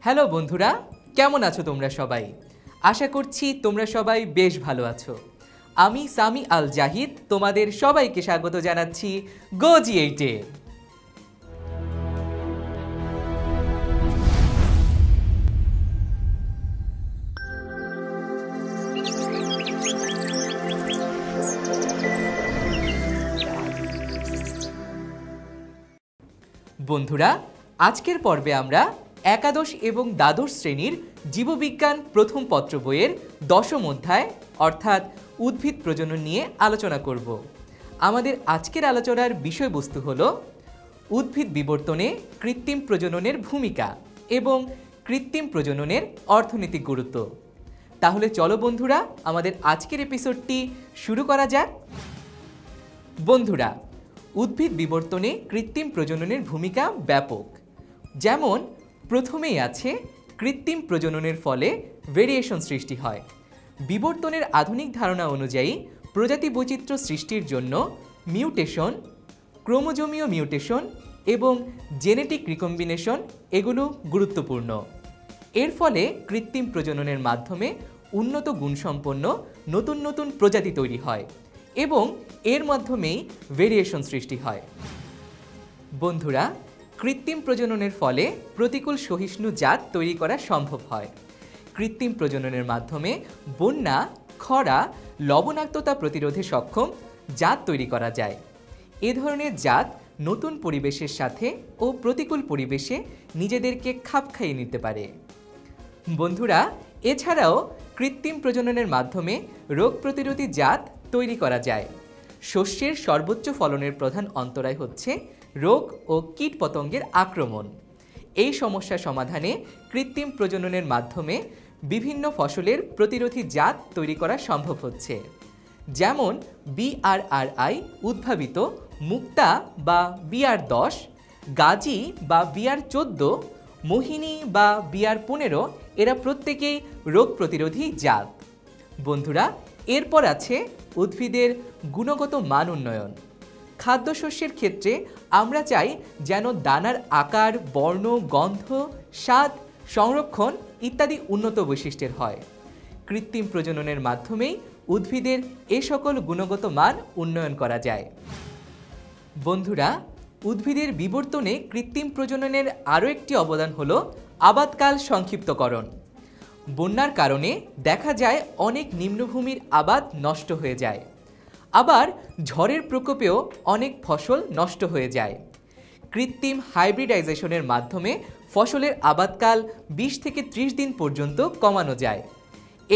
Hello বন্ধুরা, কেমন আছো তোমরা সবাই? আশা করছি তোমরা সবাই বেশ ভালো আছো। আমি সামি আল জাহিদ তোমাদের সবাইকে স্বাগত জানাচ্ছি গো-জি-8-এ। বন্ধুরা, আজকের পর্বে আমরা একাদশ এবং দ্বাদশ শ্রেণীর জীববিজ্ঞান প্রথম পত্র বইয়ের দশম অধ্যায় অর্থাৎ উদ্ভিদ প্রজনন নিয়ে আলোচনা করব। আমাদের আজকের আলোচনার বিষয়বস্তু হলো উদ্ভিদ বিবর্তনে কৃত্রিম প্রজননের ভূমিকা এবং কৃত্রিম প্রজননের অর্থনৈতিক গুরুত্ব। তাহলে চলো বন্ধুরা, আমাদের আজকের এপিসোডটি শুরু করা যাক। বন্ধুরা, উদ্ভিদ বিবর্তনে কৃত্রিম প্রজননের ভূমিকা ব্যাপক। যেমন প্রথমেই আছে কৃত্রিম প্রজননের ফলে ভেরিয়েশন সৃষ্টি হয়। বিবর্তনের আধুনিক ধারণা অনুযায়ী প্রজাতি বৈচিত্র্য সৃষ্টির জন্য মিউটেশন, ক্রোমোজোমীয় মিউটেশন এবং জেনেটিক রিকম্বিনেশন এগুলো গুরুত্বপূর্ণ। এর ফলে কৃত্রিম প্রজননের মাধ্যমে উন্নত গুণসম্পন্ন নতুন নতুন প্রজাতি তৈরি হয় এবং এর মাধ্যমেই ভেরিয়েশন সৃষ্টি হয়। বন্ধুরা, কৃত্রিম প্রজননের ফলে প্রতিকূল সহিষ্ণু জাত তৈরি করা সম্ভব হয়। কৃত্রিম প্রজননের মাধ্যমে বন্যা, খরা, লবণাক্ততা প্রতিরোধে সক্ষম জাত তৈরি করা যায়। এ ধরনের জাত নতুন পরিবেশের সাথে ও প্রতিকূল পরিবেশে নিজেদেরকে খাপ খাইয়ে নিতে পারে। বন্ধুরা, এছাড়াও কৃত্রিম প্রজননের মাধ্যমে রোগ প্রতিরোধী জাত তৈরি করা যায়। শস্যের সর্বোচ্চ ফলনের প্রধান অন্তরায় হচ্ছে রোগ ও কীটপতঙ্গের আক্রমণ। এই সমস্যা সমাধানে কৃত্রিম প্রজননের মাধ্যমে বিভিন্ন ফসলের প্রতিরোধী জাত তৈরি করা সম্ভব হচ্ছে। যেমন BRRI উদ্ভাবিত মুক্তা বা BR10, গাজী বা BR14, মোহিনী বা BR15 এরা প্রত্যেকেই রোগ প্রতিরোধী জাত। বন্ধুরা, এরপর আছে উদ্ভিদের গুণগত মান উন্নয়ন। খাদ্যশস্যের ক্ষেত্রে আমরা চাই যেন দানার আকার, বর্ণ, গন্ধ, স্বাদ, সংরক্ষণ ইত্যাদি উন্নত বৈশিষ্ট্যের হয়। কৃত্রিম প্রজননের মাধ্যমেই উদ্ভিদের এ সকল গুণগত মান উন্নয়ন করা যায়। বন্ধুরা, উদ্ভিদের বিবর্তনে কৃত্রিম প্রজননের আরও একটি অবদান হলো আবাদকাল সংক্ষিপ্তকরণ। বন্যার কারণে দেখা যায় অনেক নিম্নভূমির আবাদ নষ্ট হয়ে যায়, আবার ঝড়ের প্রকোপেও অনেক ফসল নষ্ট হয়ে যায়। কৃত্রিম হাইব্রিডাইজেশনের মাধ্যমে ফসলের আবাদকাল 20 থেকে 30 দিন পর্যন্ত কমানো যায়।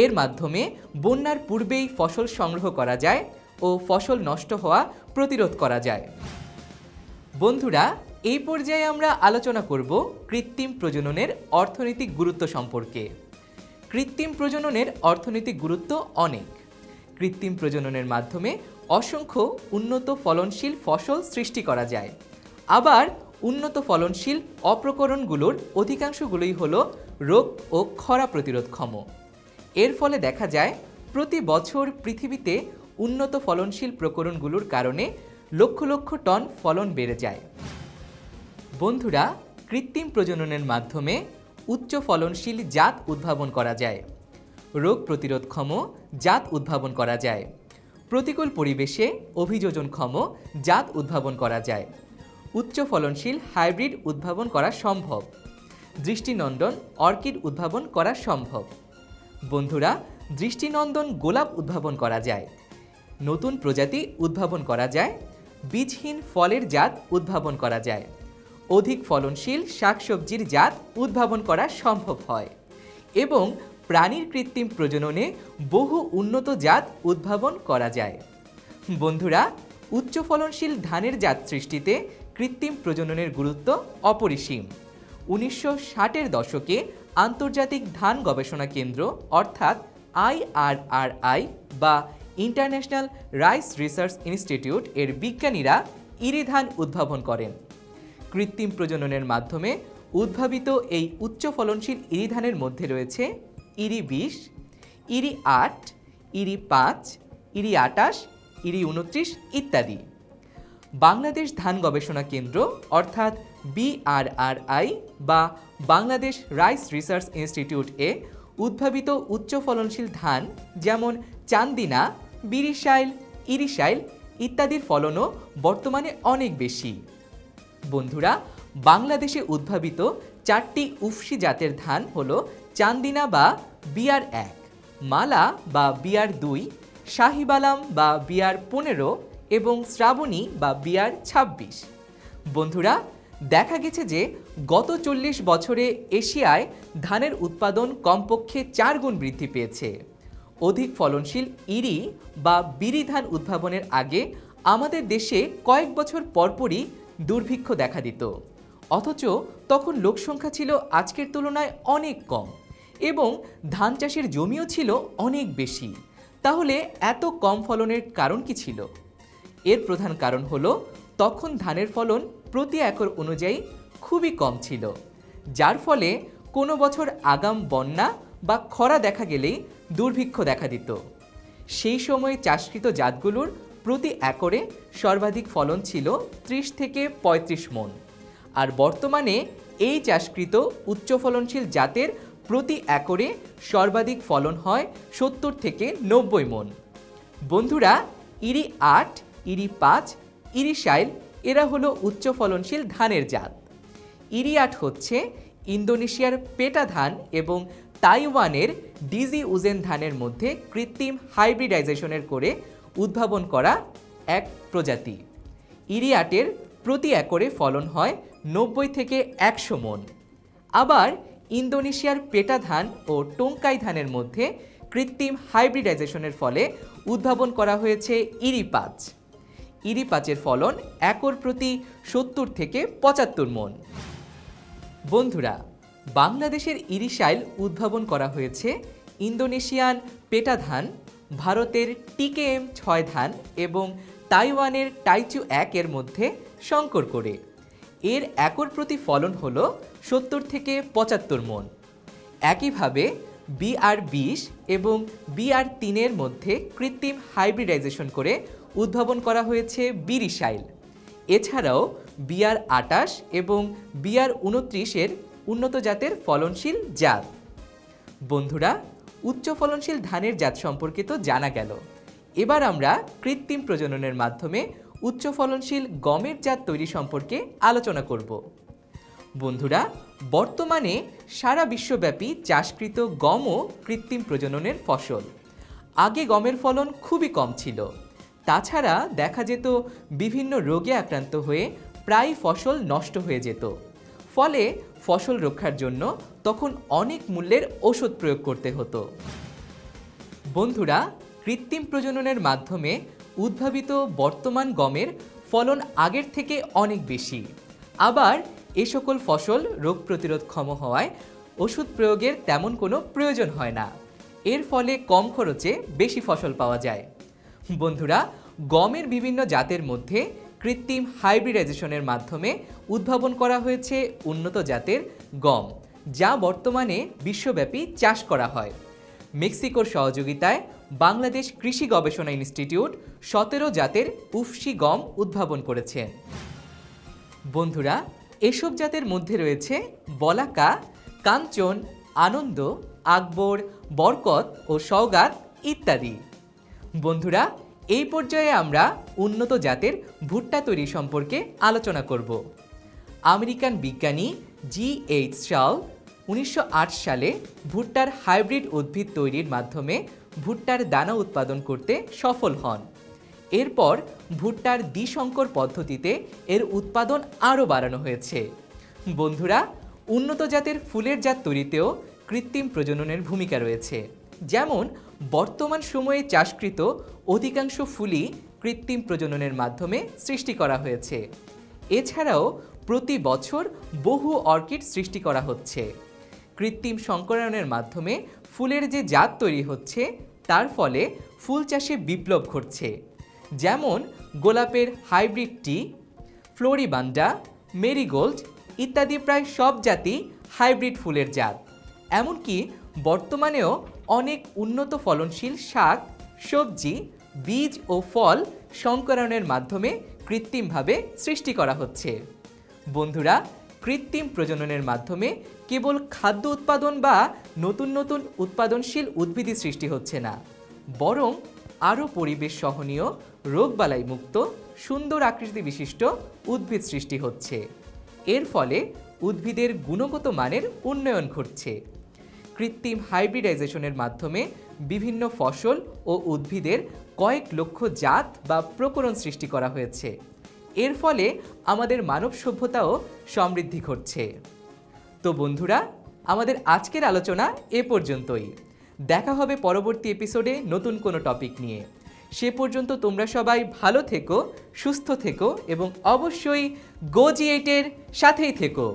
এর মাধ্যমে বন্যার পূর্বেই ফসল সংগ্রহ করা যায় ও ফসল নষ্ট হওয়া প্রতিরোধ করা যায়। বন্ধুরা, এই পর্যায়ে আমরা আলোচনা করব কৃত্রিম প্রজননের অর্থনৈতিক গুরুত্ব সম্পর্কে। কৃত্রিম প্রজননের অর্থনৈতিক গুরুত্ব অনেক। কৃত্রিম প্রজননের মাধ্যমে অসংখ্য উন্নত ফলনশীল ফসল সৃষ্টি করা যায়। আবার উন্নত ফলনশীল অপ্রকরণগুলোর অধিকাংশগুলোই হলো রোগ ও খরা প্রতিরোধক্ষম। এর ফলে দেখা যায় প্রতি বছর পৃথিবীতে উন্নত ফলনশীল প্রকরণগুলোর কারণে লক্ষ লক্ষ টন ফলন বেড়ে যায়। বন্ধুরা, কৃত্রিম প্রজননের মাধ্যমে উচ্চ ফলনশীল জাত উদ্ভাবন করা যায়, রোগ প্রতিরোধক্ষম জাত উদ্ভাবন করা যায়, প্রতিকূল পরিবেশে অভিযোজনক্ষম জাত উদ্ভাবন করা যায়, উচ্চ ফলনশীল হাইব্রিড উদ্ভাবন করা সম্ভব, দৃষ্টিনন্দন অর্কিড উদ্ভাবন করা সম্ভব। বন্ধুরা, দৃষ্টিনন্দন গোলাপ উদ্ভাবন করা যায়, নতুন প্রজাতি উদ্ভাবন করা যায়, বীজহীন ফলের জাত উদ্ভাবন করা যায়, অধিক ফলনশীল শাকসবজির জাত উদ্ভাবন করা সম্ভব হয় এবং প্রাণীর কৃত্রিম প্রজননে বহু উন্নত জাত উদ্ভাবন করা যায়। বন্ধুরা, উচ্চ ফলনশীল ধানের জাত সৃষ্টিতে কৃত্রিম প্রজননের গুরুত্ব অপরিসীম। 1960-এর দশকে আন্তর্জাতিক ধান গবেষণা কেন্দ্র অর্থাৎ IRRI বা ইন্টারন্যাশনাল রাইস রিসার্চ ইনস্টিটিউট এর বিজ্ঞানীরা ইরি ধান উদ্ভাবন করেন। কৃত্রিম প্রজননের মাধ্যমে উদ্ভাবিত এই উচ্চ ফলনশীল ইরি ধানের মধ্যে রয়েছে ইরি 20, ইরি 8, ইরি 5, ইরি 28, ইরি 29 ইত্যাদি। বাংলাদেশ ধান গবেষণা কেন্দ্র অর্থাৎ BRRI বা বাংলাদেশ রাইস রিসার্চ ইনস্টিটিউট এ উদ্ভাবিত উচ্চ ফলনশীল ধান যেমন চান্দিনা, বিরিশাইল, ইরিশাইল ইত্যাদির ফলনও বর্তমানে অনেক বেশি। বন্ধুরা, বাংলাদেশে উদ্ভাবিত 4টি উফশী জাতের ধান হল চান্দিনা বা BR1, মালা বা BR2, শাহিবালাম বা BR15 এবং শ্রাবণী বা BR26। বন্ধুরা, দেখা গেছে যে গত 40 বছরে এশিয়ায় ধানের উৎপাদন কমপক্ষে 4 গুণ বৃদ্ধি পেয়েছে। অধিক ফলনশীল ইরি বা বিরি ধান উদ্ভাবনের আগে আমাদের দেশে কয়েক বছর পরপরই দুর্ভিক্ষ দেখা দিত, অথচ তখন লোকসংখ্যা ছিল আজকের তুলনায় অনেক কম এবং ধান চাষের জমিও ছিল অনেক বেশি। তাহলে এত কম ফলনের কারণ কি ছিল? এর প্রধান কারণ হলো তখন ধানের ফলন প্রতি একর অনুযায়ী খুবই কম ছিল, যার ফলে কোনো বছর আগাম বন্যা বা খরা দেখা গেলেই দুর্ভিক্ষ দেখা দিত। সেই সময়ে চাষকৃত জাতগুলোর প্রতি একরে সর্বাধিক ফলন ছিল 30 থেকে 35 মণ, আর বর্তমানে এই চাষকৃত উচ্চ ফলনশীল জাতের প্রতি একরে সর্বাধিক ফলন হয় 70 থেকে 90 মণ। বন্ধুরা, ইরি 8, ইরি 5, ইরিশাইল এরা হলো উচ্চ ফলনশীল ধানের জাত। ইরি 8 হচ্ছে ইন্দোনেশিয়ার পেটা ধান এবং তাইওয়ানের ডিজি উজেন ধানের মধ্যে কৃত্রিম হাইব্রিডাইজেশনের করে উদ্ভাবন করা এক প্রজাতি। ইরি 8-এর প্রতি একরে ফলন হয় 90 থেকে 100 মণ। আবার ইন্দোনেশিয়ার পেটা ধান ও টোংকাই ধানের মধ্যে কৃত্রিম হাইব্রিডাইজেশনের ফলে উদ্ভাবন করা হয়েছে ইরি 5। ইরি 5-এর ফলন একর প্রতি 70 থেকে 75 মণ। বন্ধুরা, বাংলাদেশের ইরিশাইল উদ্ভাবন করা হয়েছে ইন্দোনেশিয়ান পেটা ধান, ভারতের TKM 6 ধান এবং তাইওয়ানের টাইচু 1 এর মধ্যে সংকর করে। এর একর প্রতি ফলন হল 70 থেকে 75 মণ। একইভাবে BR20 এবং BR3 এর মধ্যে কৃত্রিম হাইব্রিডাইজেশন করে উদ্ভাবন করা হয়েছে বিরিশাইল। এছাড়াও BR28 এবং BR29 এর উন্নত জাতের ফলনশীল জাত। বন্ধুরা, উচ্চ ফলনশীল ধানের জাত সম্পর্কে তো জানা গেল। এবার আমরা কৃত্রিম প্রজননের মাধ্যমে উচ্চ ফলনশীল গমের জাত তৈরি সম্পর্কে আলোচনা করব। বন্ধুরা, বর্তমানে সারা বিশ্বব্যাপী চাষকৃত গমও কৃত্রিম প্রজননের ফসল। আগে গমের ফলন খুবই কম ছিল। তাছাড়া দেখা যেত বিভিন্ন রোগে আক্রান্ত হয়ে প্রায় ফসল নষ্ট হয়ে যেত। ফলে ফসল রক্ষার জন্য তখন অনেক মূল্যের ওষুধ প্রয়োগ করতে হতো। বন্ধুরা, কৃত্রিম প্রজননের মাধ্যমে উদ্ভাবিত বর্তমান গমের ফলন আগের থেকে অনেক বেশি। আবার এ সকল ফসল রোগ প্রতিরোধক্ষম হওয়ায় ওষুধ প্রয়োগের তেমন কোনো প্রয়োজন হয় না। এর ফলে কম খরচে বেশি ফসল পাওয়া যায়। বন্ধুরা, গমের বিভিন্ন জাতের মধ্যে কৃত্রিম হাইব্রিডাইজেশনের মাধ্যমে উদ্ভাবন করা হয়েছে উন্নত জাতের গম, যা বর্তমানে বিশ্বব্যাপী চাষ করা হয়। মেক্সিকোর সহযোগিতায় বাংলাদেশ কৃষি গবেষণা ইনস্টিটিউট 17 জাতের উফশী গম উদ্ভাবন করেছে। বন্ধুরা, এসব জাতের মধ্যে রয়েছে বলাকা, কাঞ্চন, আনন্দ, আকবর, বরকত ও সওগাত ইত্যাদি। বন্ধুরা, এই পর্যায়ে আমরা উন্নত জাতের ভুট্টা তৈরি সম্পর্কে আলোচনা করব। আমেরিকান বিজ্ঞানী GH শাল 1908 সালে ভুট্টার হাইব্রিড উদ্ভিদ তৈরির মাধ্যমে ভুট্টার দানা উৎপাদন করতে সফল হন। এরপর ভুট্টার দ্বিসংকর পদ্ধতিতে এর উৎপাদন আরও বাড়ানো হয়েছে। বন্ধুরা, উন্নত জাতের ফুলের জাত তৈরিতেও কৃত্রিম প্রজননের ভূমিকা রয়েছে। যেমন বর্তমান সময়ে চাষকৃত অধিকাংশ ফুলই কৃত্রিম প্রজননের মাধ্যমে সৃষ্টি করা হয়েছে। এছাড়াও প্রতি বছর বহু অর্কিড সৃষ্টি করা হচ্ছে। কৃত্রিম সংকরায়নের মাধ্যমে ফুলের যে জাত তৈরি হচ্ছে তার ফলে ফুল চাষে বিপ্লব ঘটছে। যেমন গোলাপের হাইব্রিড টি, ফ্লোরিবান্ডা, মেরিগোল্ড ইত্যাদি প্রায় সব জাতি হাইব্রিড ফুলের জাত। এমনকি বর্তমানেও অনেক উন্নত ফলনশীল শাক, সবজি, বীজ ও ফল সংকরায়নের মাধ্যমে কৃত্রিমভাবে সৃষ্টি করা হচ্ছে। বন্ধুরা, কৃত্রিম প্রজননের মাধ্যমে কেবল খাদ্য উৎপাদন বা নতুন নতুন উৎপাদনশীল উদ্ভিদই সৃষ্টি হচ্ছে না, বরং আরও পরিবেশ সহনীয়, রোগবালাই মুক্ত, সুন্দর আকৃতি বিশিষ্ট উদ্ভিদ সৃষ্টি হচ্ছে। এর ফলে উদ্ভিদের গুণগত মানের উন্নয়ন ঘটছে। কৃত্রিম হাইব্রিডাইজেশনের মাধ্যমে বিভিন্ন ফসল ও উদ্ভিদের কয়েক লক্ষ জাত বা প্রকরণ সৃষ্টি করা হয়েছে। এর ফলে আমাদের মানব সভ্যতাও সমৃদ্ধি ঘটছে। তো বন্ধুরা, আমাদের আজকের আলোচনা এ পর্যন্তই। দেখা হবে পরবর্তী এপিসোডে নতুন কোনো টপিক নিয়ে। সে পর্যন্ত তোমরা সবাই ভালো থেকো, সুস্থ থেকো এবং অবশ্যই GoG8 সাথেই থেকো।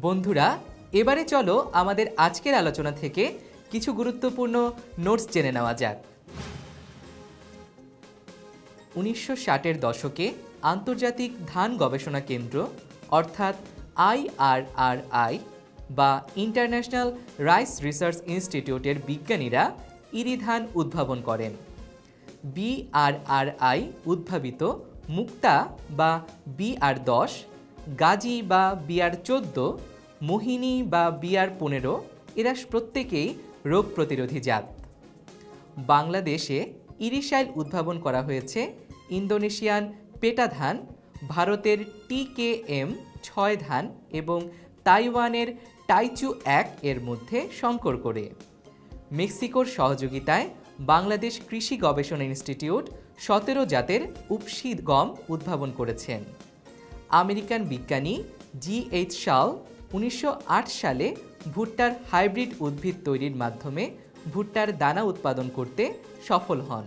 বন্ধুরা, এবারে চলো আমাদের আজকের আলোচনা থেকে কিছু গুরুত্বপূর্ণ নোটস জেনে নেওয়া যাক। 1960-এর দশকে আন্তর্জাতিক ধান গবেষণা কেন্দ্র অর্থাৎ IRRI বা ইন্টারন্যাশনাল রাইস রিসার্চ ইনস্টিটিউটের বিজ্ঞানীরা ইরি ধান উদ্ভাবন করেন। BRRI উদ্ভাবিত মুক্তা বা BR10, গাজী বা BR14, মোহিনী বা BR15 এরা প্রত্যেকেই রোগ প্রতিরোধী জাত। বাংলাদেশে ইরিশাইল উদ্ভাবন করা হয়েছে ইন্দোনেশিয়ান পেটা ধান, ভারতের TKM-6 ধান এবং তাইওয়ানের টাইচু 1 এর মধ্যে সংকর করে। মেক্সিকোর সহযোগিতায় বাংলাদেশ কৃষি গবেষণা ইনস্টিটিউট 17 জাতের উপসি গম উদ্ভাবন করেছেন। আমেরিকান বিজ্ঞানী GH শাল 1908 সালে ভুট্টার হাইব্রিড উদ্ভিদ তৈরির মাধ্যমে ভুট্টার দানা উৎপাদন করতে সফল হন।